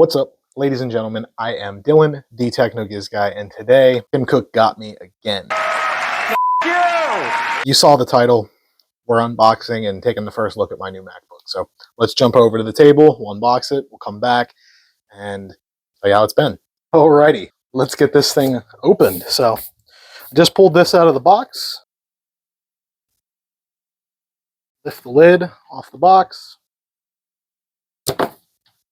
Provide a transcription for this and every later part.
What's up, ladies and gentlemen? I am Dylan, the Techno Giz guy, and today Tim Cook got me again. You saw the title. We're unboxing and taking the first look at my new MacBook. So let's jump over to the table, we'll unbox it, we'll come back and tell you how it's been. Alrighty, let's get this thing opened. So I just pulled this out of the box. Lift the lid off the box.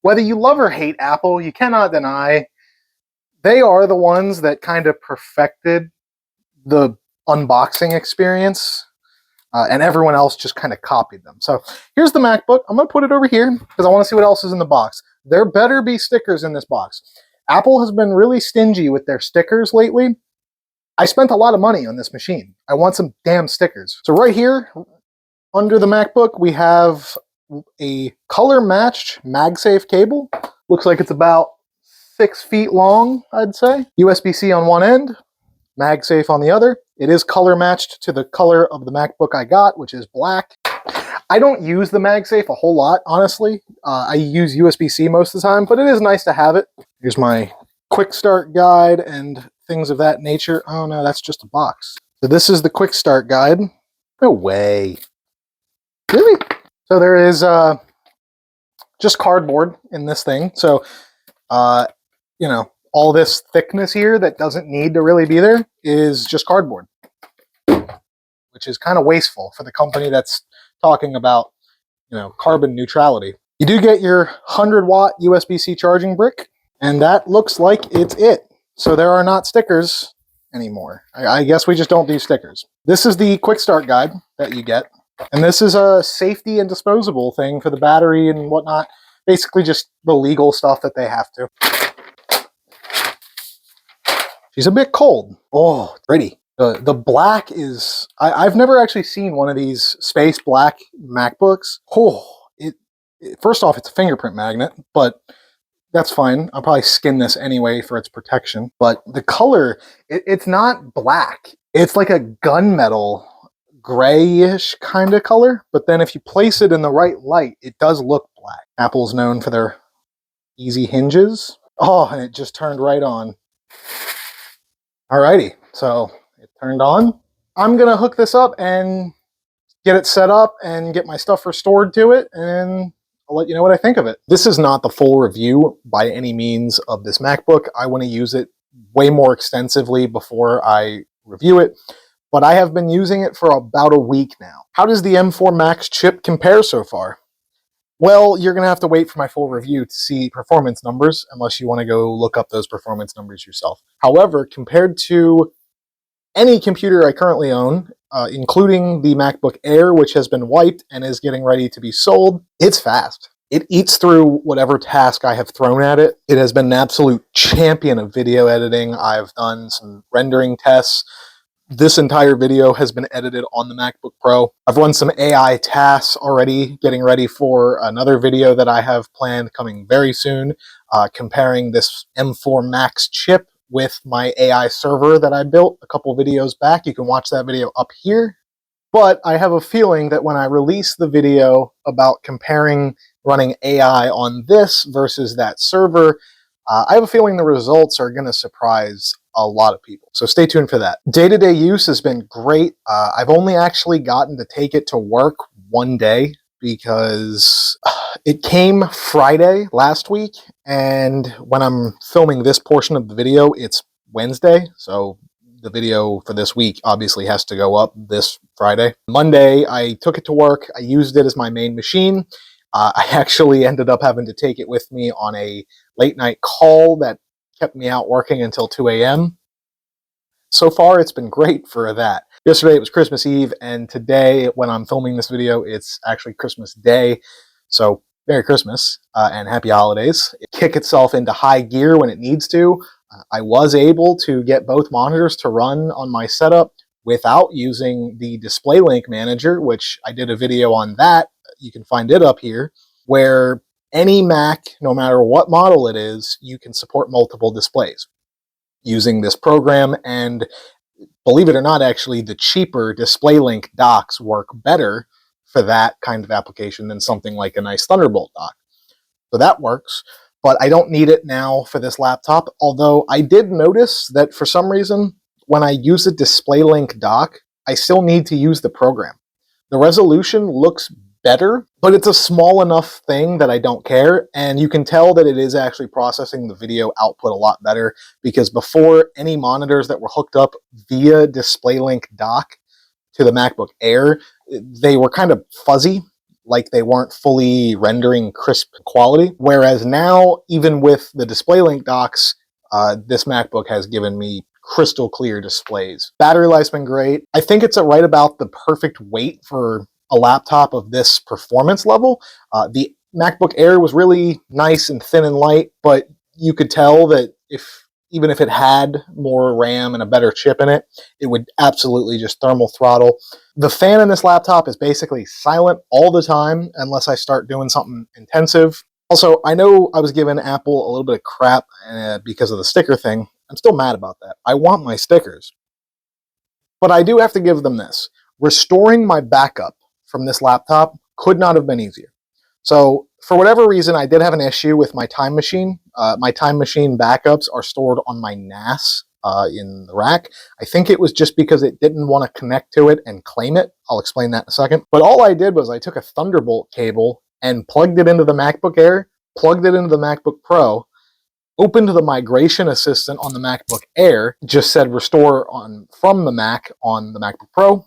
Whether you love or hate Apple, you cannot deny they are the ones that kind of perfected the unboxing experience, and everyone else just kind of copied them. So here's the MacBook. I'm going to put it over here because I want to see what else is in the box. There better be stickers in this box. Apple has been really stingy with their stickers lately. I spent a lot of money on this machine. I want some damn stickers. So right here, under the MacBook, we have a color-matched MagSafe cable. Looks like it's about 6 feet long, I'd say. USB-C on one end, MagSafe on the other. It is color-matched to the color of the MacBook I got, which is black. I don't use the MagSafe a whole lot, honestly. I use USB-C most of the time, but it is nice to have it. Here's my quick start guide and things of that nature. Oh no, that's just a box. So this is the quick start guide. No way. Really? So there is just cardboard in this thing. So, you know, all this thickness here that doesn't need to really be there is just cardboard, which is kind of wasteful for the company that's talking about, you know, carbon neutrality. You do get your 100-watt USB-C charging brick, and that looks like it's it. So there are not stickers anymore. I guess we just don't do stickers. This is the quick start guide that you get. And this is a safety and disposable thing for the battery and whatnot. Basically just the legal stuff that they have to. She's a bit cold. Oh, it's pretty. The black is... I've never actually seen one of these space black MacBooks. Oh, first off, it's a fingerprint magnet, but that's fine. I'll probably skin this anyway for its protection. But the color, it's not black. It's like a gunmetal grayish kind of color, but then if you place it in the right light, it does look black. Apple's known for their easy hinges. Oh, and it just turned right on. Alrighty, so it turned on. I'm gonna hook this up and get it set up and get my stuff restored to it, and I'll let you know what I think of it. This is not the full review by any means of this MacBook. I want to use it way more extensively before I review it. But I have been using it for about a week now. How does the M4 Max chip compare so far? Well, you're going to have to wait for my full review to see performance numbers, unless you want to go look up those performance numbers yourself. However, compared to any computer I currently own, including the MacBook Air, which has been wiped and is getting ready to be sold, it's fast. It eats through whatever task I have thrown at it. It has been an absolute champion of video editing. I've done some rendering tests. This entire video has been edited on the MacBook Pro. I've run some AI tasks already, getting ready for another video that I have planned coming very soon, comparing this M4 Max chip with my AI server that I built a couple videos back. You can watch that video up here. But I have a feeling that when I release the video about comparing running AI on this versus that server, I have a feeling the results are going to surprise a lot of people. So stay tuned for that. Day-to-day use has been great. I've only actually gotten to take it to work one day because it came Friday last week, and when I'm filming this portion of the video, it's Wednesday. So the video for this week obviously has to go up this Friday. Monday, I took it to work. I used it as my main machine. I actually ended up having to take it with me on a late night call that kept me out working until 2 a.m. So far, it's been great for that. Yesterday, it was Christmas Eve, and today, when I'm filming this video, it's actually Christmas Day. So, Merry Christmas and Happy Holidays. It kick itself into high gear when it needs to. I was able to get both monitors to run on my setup without using the Display Link Manager, which I did a video on that. You can find it up here, where any Mac, no matter what model it is, you can support multiple displays using this program. And believe it or not, actually, the cheaper Display Link docks work better for that kind of application than something like a nice Thunderbolt dock. So that works. but I don't need it now for this laptop. Although I did notice that for some reason, when I use a DisplayLink dock, I still need to use the program. The resolution looks better, but it's a small enough thing that I don't care, and you can tell that it is actually processing the video output a lot better, because before, any monitors that were hooked up via DisplayLink dock to the MacBook Air, they were kind of fuzzy, like they weren't fully rendering crisp quality, whereas now, even with the DisplayLink docks, this MacBook has given me crystal clear displays. Battery life's been great. I think it's at right about the perfect weight for a laptop of this performance level. The MacBook Air was really nice and thin and light, but you could tell that even if it had more RAM and a better chip in it, it would absolutely just thermal throttle. The fan in this laptop is basically silent all the time unless I start doing something intensive. Also, I know I was giving Apple a little bit of crap because of the sticker thing. I'm still mad about that. I want my stickers. But I do have to give them this. Restoring my backup from this laptop could not have been easier. So, for whatever reason, I did have an issue with my Time Machine. My Time Machine backups are stored on my NAS in the rack. I think it was just because it didn't want to connect to it and claim it. I'll explain that in a second. But all I did was I took a Thunderbolt cable and plugged it into the MacBook Air, plugged it into the MacBook Pro, opened the migration assistant on the MacBook Air, just said restore from the Mac on the MacBook Pro,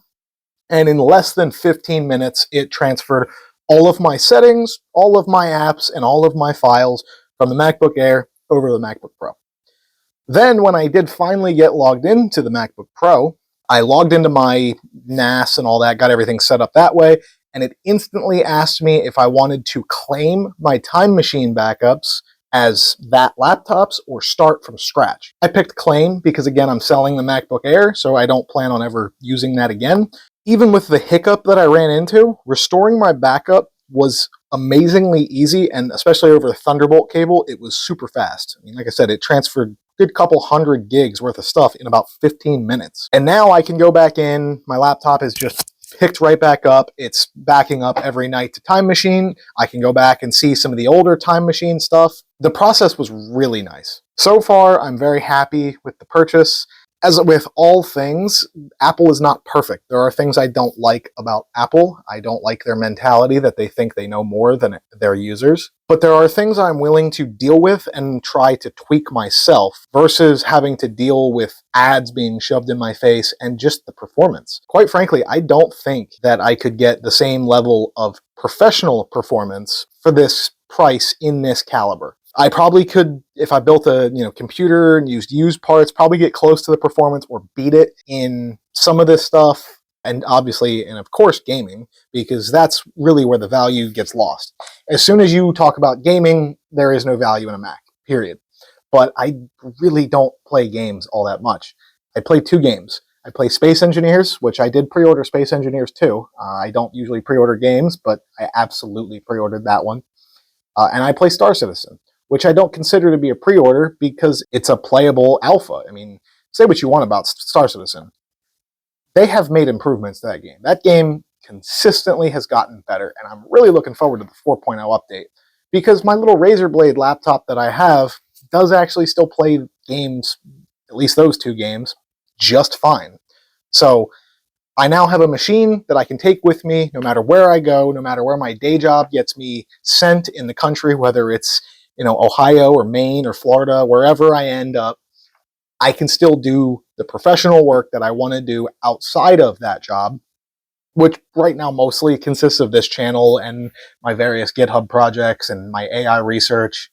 and in less than 15 minutes, it transferred all of my settings, all of my apps, and all of my files from the MacBook Air over to the MacBook Pro. Then, when I did finally get logged into the MacBook Pro, I logged into my NAS and all that, got everything set up that way, and it instantly asked me if I wanted to claim my Time Machine backups as that laptop's or start from scratch. I picked claim because, again, I'm selling the MacBook Air, so I don't plan on ever using that again. Even with the hiccup that I ran into, restoring my backup was amazingly easy, and especially over the Thunderbolt cable, it was super fast. I mean, like I said, it transferred a good couple hundred gigs worth of stuff in about 15 minutes. And now I can go back in, my laptop is just picked right back up. It's backing up every night to Time Machine. I can go back and see some of the older Time Machine stuff. The process was really nice. So far, I'm very happy with the purchase. As with all things, Apple is not perfect. There are things I don't like about Apple. I don't like their mentality that they think they know more than their users. But there are things I'm willing to deal with and try to tweak myself versus having to deal with ads being shoved in my face and just the performance. Quite frankly, I don't think that I could get the same level of professional performance for this price in this caliber. I probably could, if I built a computer and used parts, probably get close to the performance or beat it in some of this stuff, and obviously, and of course, gaming, because that's really where the value gets lost. As soon as you talk about gaming, there is no value in a Mac, period. But I really don't play games all that much. I play 2 games. I play Space Engineers, which I did pre-order Space Engineers 2. I don't usually pre-order games, but I absolutely pre-ordered that one. And I play Star Citizen, which I don't consider to be a pre-order because it's a playable alpha. I mean, say what you want about Star Citizen. They have made improvements to that game. That game consistently has gotten better, and I'm really looking forward to the 4.0 update because my little Razer Blade laptop that I have does actually still play games, at least those 2 games, just fine. So I now have a machine that I can take with me no matter where I go, no matter where my day job gets me sent in the country, whether it's Ohio or Maine or Florida, wherever I end up, I can still do the professional work that I want to do outside of that job, which right now mostly consists of this channel and my various GitHub projects and my AI research.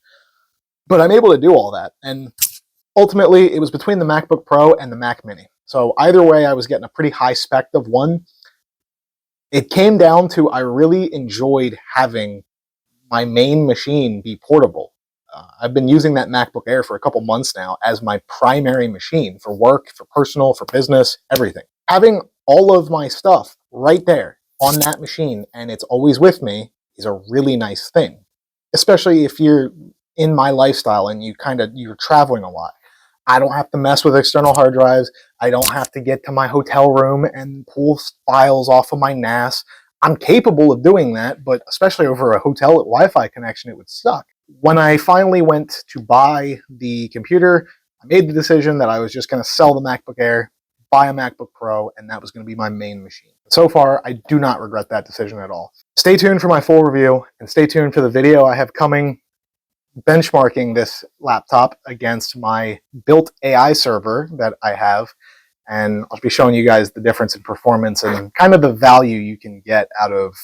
But I'm able to do all that. And ultimately, it was between the MacBook Pro and the Mac Mini. So either way, I was getting a pretty high spec of one. It came down to I really enjoyed having my main machine be portable. I've been using that MacBook Air for a couple months now as my primary machine for work, for personal, for business, everything. Having all of my stuff right there on that machine and it's always with me is a really nice thing, especially if you're in my lifestyle and you're traveling a lot. I don't have to mess with external hard drives. I don't have to get to my hotel room and pull files off of my NAS. I'm capable of doing that, but especially over a hotel Wi-Fi connection, it would suck. when I finally went to buy the computer, I made the decision that I was just going to sell the MacBook Air, buy a MacBook Pro, and that was going to be my main machine. So far, I do not regret that decision at all. Stay tuned for my full review, and stay tuned for the video I have coming benchmarking this laptop against my built AI server that I have, and I'll be showing you guys the difference in performance and kind of the value you can get out of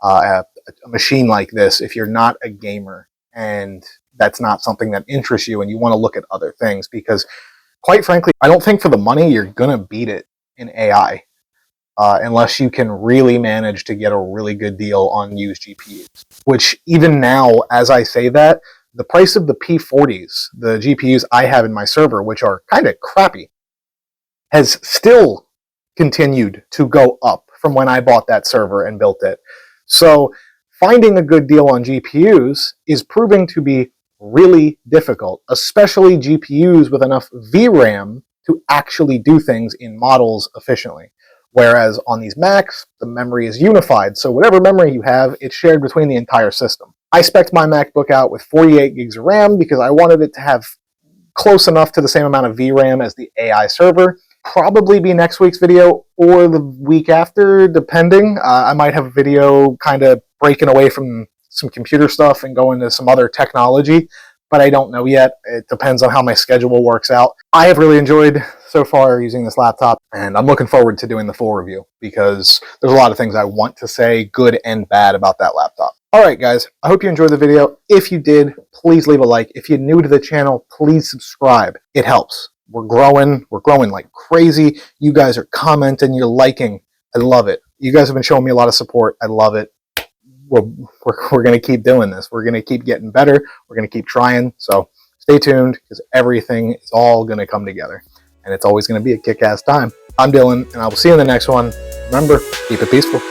a machine like this if you're not a gamer and that's not something that interests you and you want to look at other things, because quite frankly, I don't think for the money you're gonna beat it in AI unless you can really manage to get a really good deal on used GPUs, which even now, as I say that, the price of the P40s, the GPUs I have in my server, which are kind of crappy, has still continued to go up from when I bought that server and built it. So finding a good deal on GPUs is proving to be really difficult, especially GPUs with enough VRAM to actually do things in models efficiently. Whereas on these Macs, the memory is unified, so whatever memory you have, it's shared between the entire system. I spec'd my MacBook out with 48 gigs of RAM because I wanted it to have close enough to the same amount of VRAM as the AI server. Probably be next week's video or the week after, depending. I might have a video kind of breaking away from some computer stuff and go into some other technology, but I don't know yet. It depends on how my schedule works out. I have really enjoyed so far using this laptop, and I'm looking forward to doing the full review because there's a lot of things I want to say, good and bad, about that laptop. Alright guys, I hope you enjoyed the video. If you did, please leave a like. If you're new to the channel, please subscribe. It helps. We're growing like crazy. You guys are commenting, you're liking. I love it. You guys have been showing me a lot of support. I love it. We're going to keep doing this. We're going to keep getting better. We're going to keep trying. So stay tuned because everything is all going to come together. And it's always going to be a kick-ass time. I'm Dylan, and I will see you in the next one. Remember, keep it peaceful.